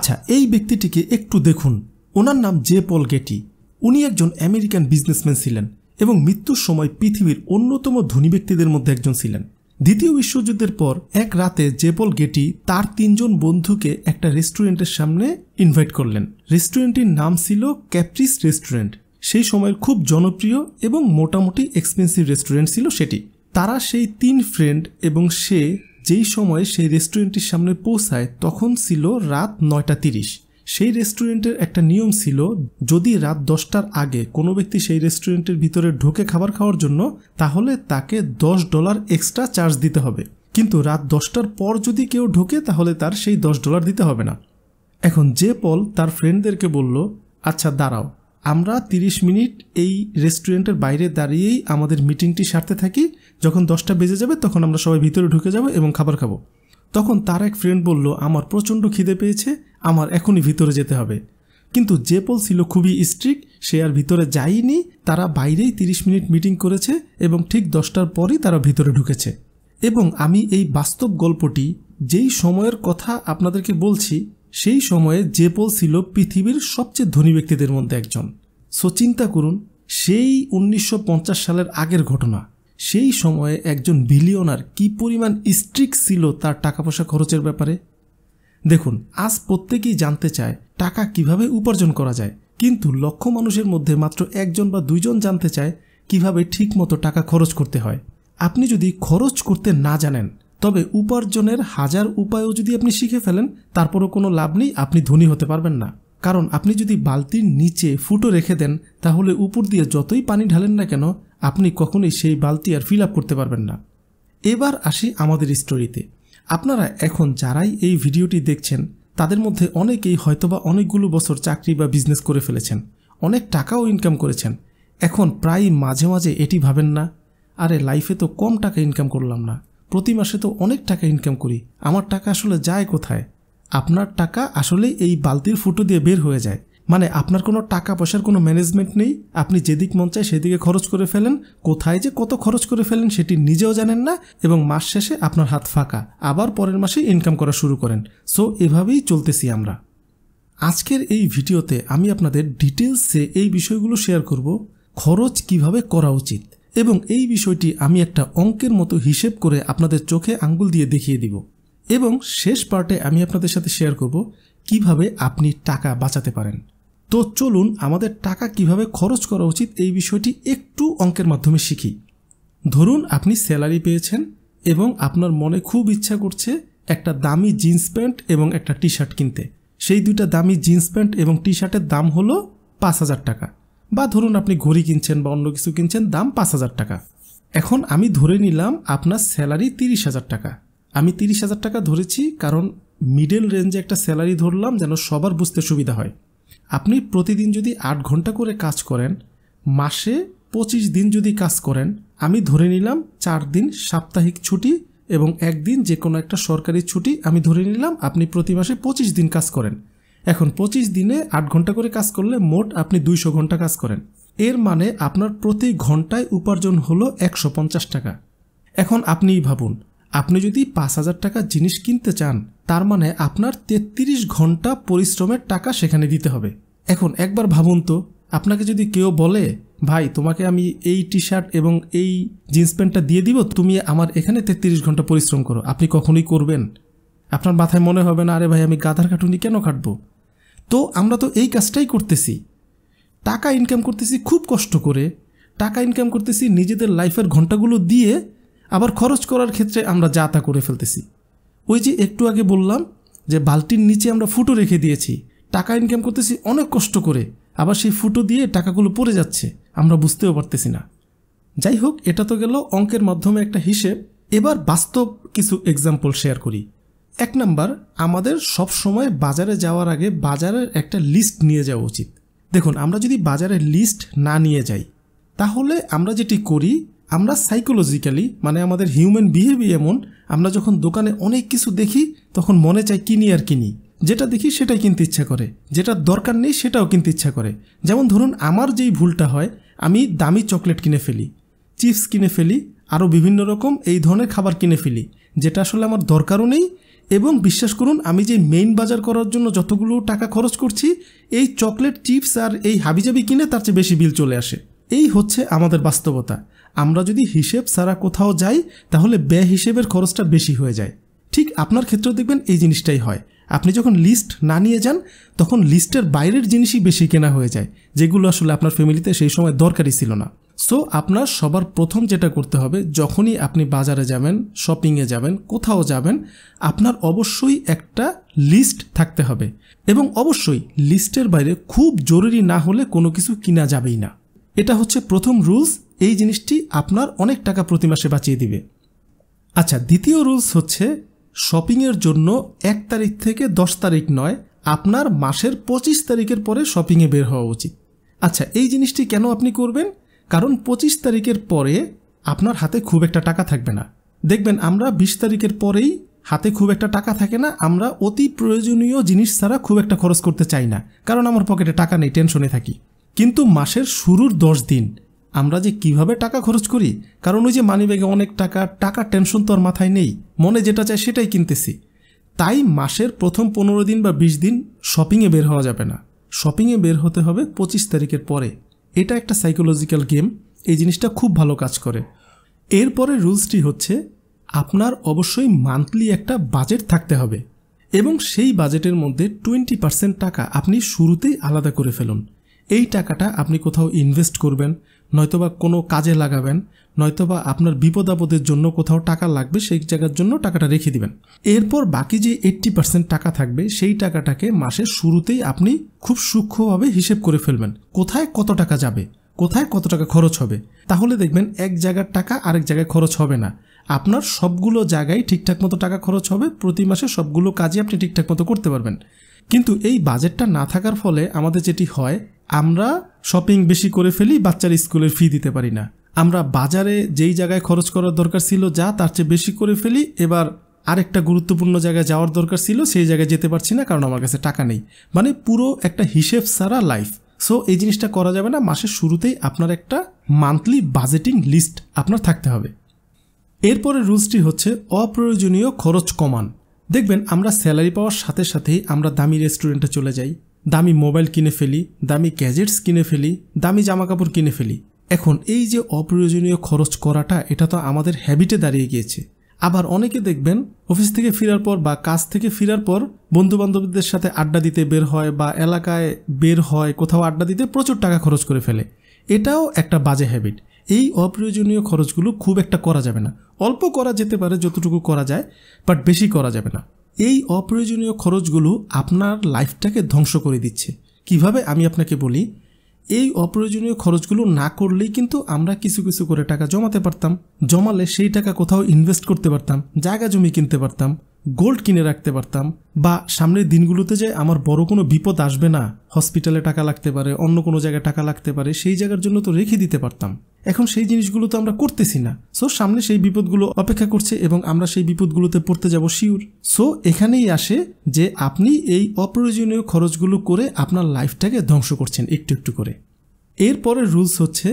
আচ্ছা, এই ব্যক্তিটিকে একটু দেখুন। ওনার নাম জে পল গেটি। উনি একজন আমেরিকান বিজনেসম্যান ছিলেন এবং মৃত্যুর সময় পৃথিবীর অন্যতম ধনী ব্যক্তিদের মধ্যে একজন ছিলেন। দ্বিতীয় বিশ্বযুদ্ধের পর এক রাতে জে পল গেটি তার 3 জন বন্ধুকে একটা রেস্টুরেন্টের সামনে ইনভাইট করলেন। রেস্টুরেন্টটির নাম ছিল ক্যাপ্রিস রেস্টুরেন্ট। সেই সময়ের খুব জনপ্রিয় এবং মোটামুটি এক্সপেন্সিভ রেস্টুরেন্ট ছিল সেটি। তারা সেই 3 ফ্রেন্ড এবং সে যেই সময় সেই রেস্টুরেন্টটির সামনে পৌঁছায় তখন ছিল রাত 9:30। সেই রেস্টুরেন্টের একটা নিয়ম ছিল, যদি রাত 10টার আগে কোনো ব্যক্তি সেই রেস্টুরেন্টের ভিতরে ঢোকে খাবার খাওয়ার জন্য, তাহলে তাকে $10 এক্সট্রা চার্জ দিতে হবে। কিন্তু রাত 10টার পর যদি কেউ ঢোকে তাহলে তার সেই $10 দিতে হবে না। এখন জে পল তার ফ্রেন্ডদেরকে বলল, আচ্ছা দাঁড়াও, আমরা 30 মিনিট এই রেস্টুরেন্টের বাইরে দাঁড়িয়েই আমাদের মিটিংটি সারতে থাকি। যখন 10টা বেজে যাবে তখন আমরা সবাই ভিতরে ঢুকে যাব এবং খাবার খাবো। তখন তার এক ফ্রেন্ড বলল, আমার প্রচণ্ড খিদে পেয়েছে, আমার এখনই ভিতরে যেতে হবে। কিন্তু জে পল ছিল খুবই স্ট্রিক্ট, সে আর ভিতরে যায়নি। তারা বাইরেই 30 মিনিট মিটিং করেছে এবং ঠিক 10টার পরই তারা ভিতরে ঢুকেছে। এবং আমি এই বাস্তব গল্পটি যেই সময়ের কথা আপনাদেরকে বলছি, সেই সময়ে জে পল ছিল পৃথিবীর সবচেয়ে ধনী ব্যক্তিদের মধ্যে একজন। সো চিন্তা করুন, সেই 1950 সালের আগের ঘটনা। সেই সময়ে একজন বিলিয়নার কি পরিমাণ স্ট্রিক্ট ছিল তার টাকা পয়সা খরচের ব্যাপারে। দেখুন, আজ প্রত্যেকেই জানতে চায় টাকা কিভাবে উপার্জন করা যায়, কিন্তু লক্ষ মানুষের মধ্যে মাত্র 1জন বা 2জন জানতে চায় কিভাবে ঠিকমতো টাকা খরচ করতে হয়। আপনি যদি খরচ করতে না জানেন, তবে উপার্জনের 1000 উপায়ও যদি আপনি শিখে ফেলেন, তারপরও কোনো লাভ নেই, আপনি ধনী হতে পারবেন না। কারণ আপনি যদি বালতির নিচে ফুটো রেখে দেন, তাহলে উপর দিয়ে যতই পানি ঢালেন না কেন, আপনি কখনোই সেই বালতি আর ফিল আপ করতে পারবেন না। এবার আসি আমাদের স্টোরিতে। আপনারা এখন যারাই এই ভিডিওটি দেখছেন, তাদের মধ্যে অনেকেই হয়তোবা অনেকগুলো বছর চাকরি বা বিজনেস করে ফেলেছেন, অনেক টাকাও ইনকাম করেছেন। এখন প্রায় মাঝে মাঝে এটি ভাবেন না, আরে লাইফে তো কম টাকা ইনকাম করলাম না, প্রতি মাসে তো অনেক টাকা ইনকাম করি, আমার টাকা আসলে যায় কোথায়? আপনার টাকা আসলে এই বালতির ফুটো দিয়ে বের হয়ে যায়। মানে আপনার কোনো টাকা পয়সার কোনো ম্যানেজমেন্ট নেই, আপনি যেদিক মন চায় সেদিকে খরচ করে ফেলেন, কোথায় যে কত খরচ করে ফেলেন সেটি নিজেও জানেন না, এবং মাস শেষে আপনার হাত ফাঁকা, আবার পরের মাসে ইনকাম করা শুরু করেন। সো এভাবেই চলতেছি আমরা। আজকের এই ভিডিওতে আমি আপনাদের ডিটেলসে এই বিষয়গুলো শেয়ার করব, খরচ কিভাবে করা উচিত, এবং এই বিষয়টি আমি একটা অঙ্কের মতো হিসেব করে আপনাদের চোখে আঙ্গুল দিয়ে দেখিয়ে দিব। এবং শেষ পার্টে আমি আপনাদের সাথে শেয়ার করব কিভাবে আপনি টাকা বাঁচাতে পারেন। তো চলুন আমাদের টাকা কিভাবে খরচ করা উচিত এই বিষয়টি একটু অঙ্কের মাধ্যমে শিখি। ধরুন আপনি স্যালারি পেয়েছেন এবং আপনার মনে খুব ইচ্ছা করছে একটা দামি জিন্স প্যান্ট এবং একটা টি শার্ট কিনতে। সেই দুইটা দামি জিন্স প্যান্ট এবং টি শার্টের দাম হলো 5000 টাকা, বা ধরুন আপনি ঘড়ি কিনছেন বা অন্য কিছু কিনছেন, দাম 5000 টাকা। এখন আমি ধরে নিলাম আপনার স্যালারি 30,000 টাকা। আমি 30,000 টাকা ধরেছি কারণ মিডল রেঞ্জে একটা স্যালারি ধরলাম যেন সবার বুঝতে সুবিধা হয়। আপনি প্রতিদিন যদি 8 ঘন্টা করে কাজ করেন, মাসে 25 দিন যদি কাজ করেন, আমি ধরে নিলাম 4 দিন সাপ্তাহিক ছুটি এবং 1 দিন যে কোনো একটা সরকারি ছুটি, আমি ধরে নিলাম আপনি প্রতি মাসে 25 দিন কাজ করেন। এখন 25 দিনে 8 ঘন্টা করে কাজ করলে মোট আপনি 200 ঘন্টা কাজ করেন। এর মানে আপনার প্রতি ঘন্টায় উপার্জন হলো 150 টাকা। এখন আপনিই ভাবুন, আপনি যদি 5000 টাকা জিনিস কিনতে চান, তার মানে আপনার 33 ঘন্টা পরিশ্রমের টাকা সেখানে দিতে হবে। এখন একবার ভাবুন তো, আপনাকে যদি কেউ বলে, ভাই তোমাকে আমি এই টি শার্ট এবং এই জিন্স প্যান্টটা দিয়ে দিব, তুমি আমার এখানে 33 ঘন্টা পরিশ্রম করো, আপনি কখনোই করবেন? আপনার মাথায় মনে হবে না, আরে ভাই আমি গাধার খাটুনি কেন খাটবো? তো আমরা তো এই কাজটাই করতেছি, টাকা ইনকাম করতেছি খুব কষ্ট করে, টাকা ইনকাম করতেছি নিজেদের লাইফের ঘন্টাগুলো দিয়ে, আবার খরচ করার ক্ষেত্রে আমরা যা তা করে ফেলতেছি। ওই যে একটু আগে বললাম যে বালতির নিচে আমরা ফুটো রেখে দিয়েছি, টাকা ইনকাম করতেছি অনেক কষ্ট করে, আবার সেই ফুটো দিয়ে টাকাগুলো পড়ে যাচ্ছে, আমরা বুঝতেও পারতেছি না। যাই হোক, এটা তো গেল অঙ্কের মাধ্যমে একটা হিসেব। এবার বাস্তব কিছু এক্সাম্পল শেয়ার করি। 1 নাম্বার, আমাদের সব সময় বাজারে যাওয়ার আগে বাজারের একটা লিস্ট নিয়ে যাওয়া উচিত। দেখুন, আমরা যদি বাজারের লিস্ট না নিয়ে যাই, তাহলে আমরা যেটি করি, আমরা সাইকোলজিক্যালি, মানে আমাদের হিউম্যান বিহেভিয়ার এমন, আমরা যখন দোকানে অনেক কিছু দেখি তখন মনে চাই কিনি আর কিনি, যেটা দেখি সেটাই কিনতে ইচ্ছা করে, যেটা দরকার নেই সেটাও কিনতে ইচ্ছা করে। যেমন ধরুন আমার যেই ভুলটা হয়, আমি দামি চকলেট কিনে ফেলি, চিপস কিনে ফেলি, আরও বিভিন্ন রকম এই ধরনের খাবার কিনে ফেলি, যেটা আসলে আমার দরকারও নেই এবং বিশ্বাস করুন আমি যে মেইন বাজার করার জন্য যতগুলো টাকা খরচ করছি এই চকলেট চিপস আর এই হাবিজাবি কিনে তার চেয়ে বেশি বিল চলে আসে। এই হচ্ছে আমাদের বাস্তবতা। আমরা যদি হিসেব ছাড়া কোথাও যাই তাহলে ব্যয় হিসেবের খরচটা বেশি হয়ে যায়। ঠিক আপনার ক্ষেত্রেও দেখবেন এই জিনিসটাই হয়। আপনি যখন লিস্ট না নিয়ে যান তখন লিস্টের বাইরের জিনিসই বেশি কেনা হয়ে যায়, যেগুলো আসলে আপনার ফ্যামিলিতে সেই সময় দরকারই ছিল না। সো আপনার সবার প্রথম যেটা করতে হবে, যখনই আপনি বাজারে যাবেন, শপিংয়ে যাবেন, কোথাও যাবেন, আপনার অবশ্যই একটা লিস্ট থাকতে হবে এবং অবশ্যই লিস্টের বাইরে খুব জরুরি না হলে কোনো কিছু কিনা যাবেই না। এটা হচ্ছে প্রথম রুলস। এই জিনিসটি আপনার অনেক টাকা প্রতি মাসে বাঁচিয়ে দিবে। আচ্ছা, দ্বিতীয় রুলস হচ্ছে শপিংয়ের জন্য 1 তারিখ থেকে 10 তারিখ নয়, আপনার মাসের 25 তারিখের পরে শপিংয়ে বের হওয়া উচিত। আচ্ছা, এই জিনিসটি কেন আপনি করবেন? কারণ 25 তারিখের পরে আপনার হাতে খুব একটা টাকা থাকবে না। দেখবেন আমরা 20 তারিখের পরেই হাতে খুব একটা টাকা থাকে না। আমরা অতি প্রয়োজনীয় জিনিস ছাড়া খুব একটা খরচ করতে চাই না, কারণ আমার পকেটে টাকা নেই, টেনশনে থাকি। কিন্তু মাসের শুরুর 10 দিন আমরা যে কিভাবে টাকা খরচ করি, কারণ ওই যে মানিব্যাগে অনেক টাকার টেনশন তো আর মাথায় নেই, মনে যেটা চায় সেটাই কিনতেছি। তাই মাসের প্রথম 15 দিন বা 20 দিন শপিংয়ে বের হওয়া যাবে না। শপিংয়ে বের হতে হবে 25 তারিখের পরে। এটা একটা সাইকোলজিক্যাল গেম, এই জিনিসটা খুব ভালো কাজ করে। এরপরে রুলসটি হচ্ছে আপনার অবশ্যই মান্থলি একটা বাজেট থাকতে হবে এবং সেই বাজেটের মধ্যে 20% টাকা আপনি শুরুতেই আলাদা করে ফেলুন। এই টাকাটা আপনি কোথাও ইনভেস্ট করবেন, নয়তোবা কোনো কাজে লাগাবেন, নয়তোবা আপনার বিপদ আপদের জন্য কোথাও টাকা লাগবে সেই জায়গার জন্য টাকাটা রেখে দিবেন। এরপর বাকি যে 80% টাকা থাকবে সেই টাকাটাকে মাসের শুরুতেই আপনি খুব সূক্ষ্মভাবে হিসেব করে ফেলবেন, কোথায় কত টাকা যাবে, কোথায় কত টাকা খরচ হবে। তাহলে দেখবেন এক জায়গার টাকা আরেক জায়গায় খরচ হবে না, আপনার সবগুলো জায়গায় ঠিকঠাক মতো টাকা খরচ হবে, প্রতি মাসে সবগুলো কাজই আপনি ঠিকঠাক মতো করতে পারবেন। কিন্তু এই বাজেটটা না থাকার ফলে আমাদের যেটি হয়, আমরা শপিং বেশি করে ফেলি, বাচ্চার স্কুলের ফি দিতে পারি না। আমরা বাজারে যেই জায়গায় খরচ করার দরকার ছিল যা তার চেয়ে বেশি করে ফেলি, এবার আরেকটা গুরুত্বপূর্ণ জায়গায় যাওয়ার দরকার ছিল সেই জায়গায় যেতে পারছি না কারণ আমার কাছে টাকা নেই। মানে পুরো একটা হিসেব ছাড়া লাইফ। সো এই জিনিসটা করা যাবে না। মাসের শুরুতেই আপনার একটা মান্থলি বাজেটিং লিস্ট আপনার থাকতে হবে। এরপরে রুলসটি হচ্ছে অপ্রয়োজনীয় খরচ কমান। দেখবেন আমরা স্যালারি পাওয়ার সাথে সাথেই আমরা দামি রেস্টুরেন্টে চলে যাই, দামি মোবাইল কিনে ফেলি, দামি গ্যাজেটস কিনে ফেলি, দামি জামাকাপড় কিনে ফেলি। এখন এই যে অপ্রয়োজনীয় খরচ করাটা, এটা তো আমাদের হ্যাবিটে দাঁড়িয়ে গিয়েছে। আবার অনেকে দেখবেন অফিস থেকে ফেরার পর বা কাজ থেকে ফেরার পর বন্ধুবান্ধবদের সাথে আড্ডা দিতে বের হয় বা এলাকায় বের হয়, কোথাও আড্ডা দিতে প্রচুর টাকা খরচ করে ফেলে। এটাও একটা বাজে হ্যাবিট। এই অপ্রয়োজনীয় খরচগুলো খুব একটা করা যাবে না, অল্প করা যেতে পারে যতটুকু করা যায়, বাট বেশি করা যাবে না। এই অপ্রয়োজনীয় খরচগুলো আপনার লাইফটাকে ধ্বংস করে দিচ্ছে। কিভাবে আমি আপনাকে বলি, এই অপ্রয়োজনীয় খরচগুলো না করলেই কিন্তু আমরা কিছু কিছু করে টাকা জমাতে পারতাম, জমালে সেই টাকা কোথাও ইনভেস্ট করতে পারতাম, জায়গা জমি কিনতে পারতাম, গোল্ড কিনে রাখতে পারতাম, বা সামনের দিনগুলোতে যে আমার বড় কোনো বিপদ আসবে না, হসপিটালে টাকা লাগতে পারে, অন্য কোনো জায়গায় টাকা লাগতে পারে, সেই জায়গার জন্য তো রেখে দিতে পারতাম। এখন সেই জিনিসগুলো তো আমরা করতেছি না। সো সামনে সেই বিপদগুলো অপেক্ষা করছে এবং আমরা সেই বিপদগুলোতে পড়তে যাব শিওর। সো এখানেই আসে যে আপনি এই অপ্রয়োজনীয় খরচগুলো করে আপনার লাইফটাকে ধ্বংস করছেন একটু একটু করে। এরপরের রুলস হচ্ছে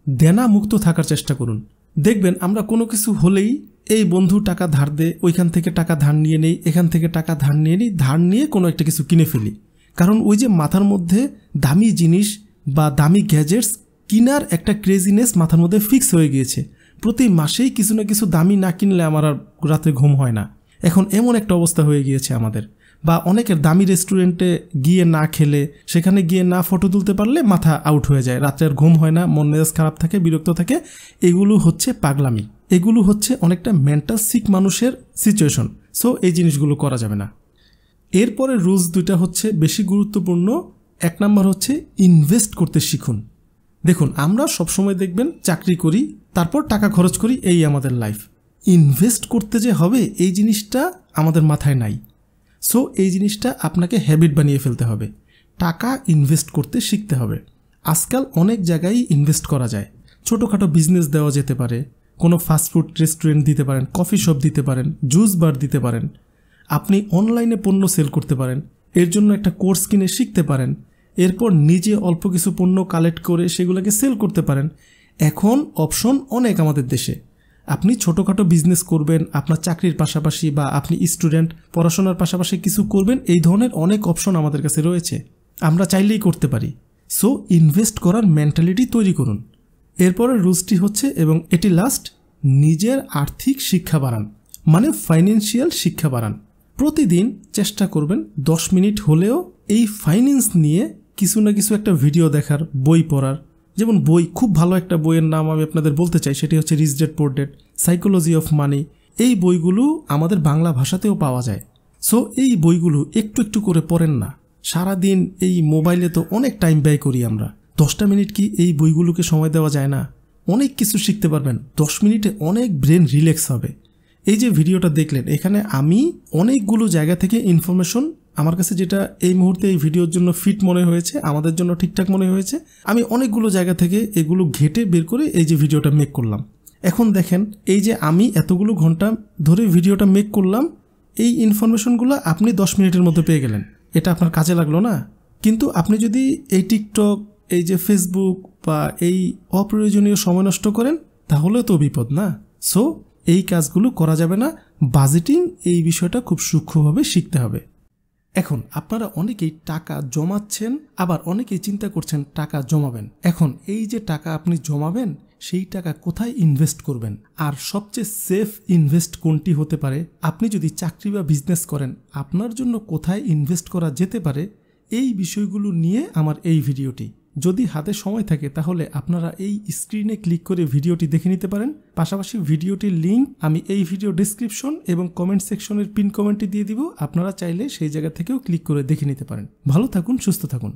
দেনা মুক্ত থাকার চেষ্টা করুন। দেখবেন আমরা কোনো কিছু হলেই এই বন্ধু টাকা ধার দে, ওইখান থেকে টাকা ধার নিয়ে নেই, এখান থেকে টাকা ধার নিয়ে নিই, ধার নিয়ে কোনো একটা কিছু কিনে ফেলি। কারণ ওই যে মাথার মধ্যে দামি জিনিস বা দামি গ্যাজেটস কিনার একটা ক্রেজিনেস মাথার মধ্যে ফিক্স হয়ে গিয়েছে। প্রতি মাসেই কিছু না কিছু দামি না কিনলে আমার আর রাতে ঘুম হয় না। এখন এমন একটা অবস্থা হয়ে গিয়েছে আমাদের। বা অনেকের দামি রেস্টুরেন্টে গিয়ে না খেলে, সেখানে গিয়ে না ফটো তুলতে পারলে মাথা আউট হয়ে যায়, রাত্রে আর ঘুম হয় না, মন মেজাজ খারাপ থাকে, বিরক্ত থাকে। এগুলো হচ্ছে পাগলামি, এগুলো হচ্ছে অনেকটা মেন্টাল সিক মানুষের সিচুয়েশন। সো এই জিনিসগুলো করা যাবে না। এরপরে রুলস দুইটা হচ্ছে বেশি গুরুত্বপূর্ণ। 1 নম্বর হচ্ছে ইনভেস্ট করতে শিখুন। দেখুন আমরা সবসময় দেখবেন চাকরি করি, তারপর টাকা খরচ করি, এই আমাদের লাইফ। ইনভেস্ট করতে যে হবে এই জিনিসটা আমাদের মাথায় নাই। সো এই জিনিসটা আপনাকে হ্যাবিট বানিয়ে ফেলতে হবে। টাকা ইনভেস্ট করতে শিখতে হবে। আজকাল অনেক জায়গায় ইনভেস্ট করা যায়। ছোটোখাটো বিজনেস দেওয়া যেতে পারে, কোনো ফাস্টফুড রেস্টুরেন্ট দিতে পারেন, কফি শপ দিতে পারেন, জুস বার দিতে পারেন, আপনি অনলাইনে পণ্য সেল করতে পারেন, এর জন্য একটা কোর্স কিনে শিখতে পারেন, এরপর নিজে অল্প কিছু পণ্য কালেক্ট করে সেগুলোকে সেল করতে পারেন। এখন অপশন অনেক আমাদের দেশে। আপনি ছোটোখাটো বিজনেস করবেন আপনার চাকরির পাশাপাশি, বা আপনি স্টুডেন্ট পড়াশোনার পাশাপাশি কিছু করবেন, এই ধরনের অনেক অপশন আমাদের কাছে রয়েছে, আমরা চাইলেই করতে পারি। সো ইনভেস্ট করার মেন্টালিটি তৈরি করুন। এরপরে রুলসটি হচ্ছে, এবং এটি লাস্ট, নিজের আর্থিক শিক্ষা বাড়ান, মানে ফাইন্যান্সিয়াল শিক্ষা বাড়ান। প্রতিদিন চেষ্টা করবেন 10 মিনিট হলেও এই ফাইন্যান্স নিয়ে কিছু না কিছু একটা ভিডিও দেখার, বই পড়ার। যেমন বই, খুব ভালো একটা বইয়ের নাম আমি আপনাদের বলতে চাই, সেটি হচ্ছে rich dad poor dad, psychology of money. এই বইগুলো আমাদের বাংলা ভাষাতেও পাওয়া যায়। সো এই বইগুলো একটু একটু করে পড়েন না। সারাদিন এই মোবাইলে তো অনেক টাইম ব্যয় করি আমরা, 10টা মিনিট কি এই বইগুলোকে সময় দেওয়া যায় না? অনেক কিছু শিখতে পারবেন, 10 মিনিটে অনেক ব্রেন রিল্যাক্স হবে। এই যে ভিডিওটা দেখলেন, এখানে আমি অনেকগুলো জায়গা থেকে ইনফরমেশন, আমার কাছে যেটা এই মুহূর্তে এই ভিডিওর জন্য ফিট মনে হয়েছে, আমাদের জন্য ঠিকঠাক মনে হয়েছে, আমি অনেকগুলো জায়গা থেকে এগুলো ঘেটে বের করে এই যে ভিডিওটা মেক করলাম। এখন দেখেন, এই যে আমি এতগুলো ঘন্টা ধরে ভিডিওটা মেক করলাম, এই ইনফরমেশনগুলো আপনি 10 মিনিটের মধ্যে পেয়ে গেলেন। এটা আপনার কাজে লাগলো না? কিন্তু আপনি যদি এই টিকটক, এই যে ফেসবুক বা এই অপ্রয়োজনীয় সময় নষ্ট করেন, তাহলে তো বিপদ না? সো এই কাজগুলো করা যাবে না। বাজেটিং, এই বিষয়টা খুব সূক্ষ্মভাবে শিখতে হবে। এখন আপনারা অনেকেই টাকা জমাচ্ছেন, আবার অনেকেই চিন্তা করছেন টাকা জমাবেন। এখন এই যে টাকা আপনি জমাবেন, সেই টাকা কোথায় ইনভেস্ট করবেন, আর সবচেয়ে সেফ ইনভেস্ট কোনটি হতে পারে, আপনি যদি চাকরি বা বিজনেস করেন আপনার জন্য কোথায় ইনভেস্ট করা যেতে পারে, এই বিষয়গুলো নিয়ে আমার এই ভিডিওটি। যদি হাতে সময় থাকে তাহলে আপনারা এই স্ক্রিনে ক্লিক করে ভিডিওটি দেখে নিতে পারেন। পাশাপাশি ভিডিওটির লিঙ্ক আমি এই ভিডিও ডেসক্রিপশন এবং কমেন্ট সেকশনের পিন কমেন্টে দিয়ে দিব, আপনারা চাইলে সেই জায়গা থেকেও ক্লিক করে দেখে নিতে পারেন। ভালো থাকুন, সুস্থ থাকুন।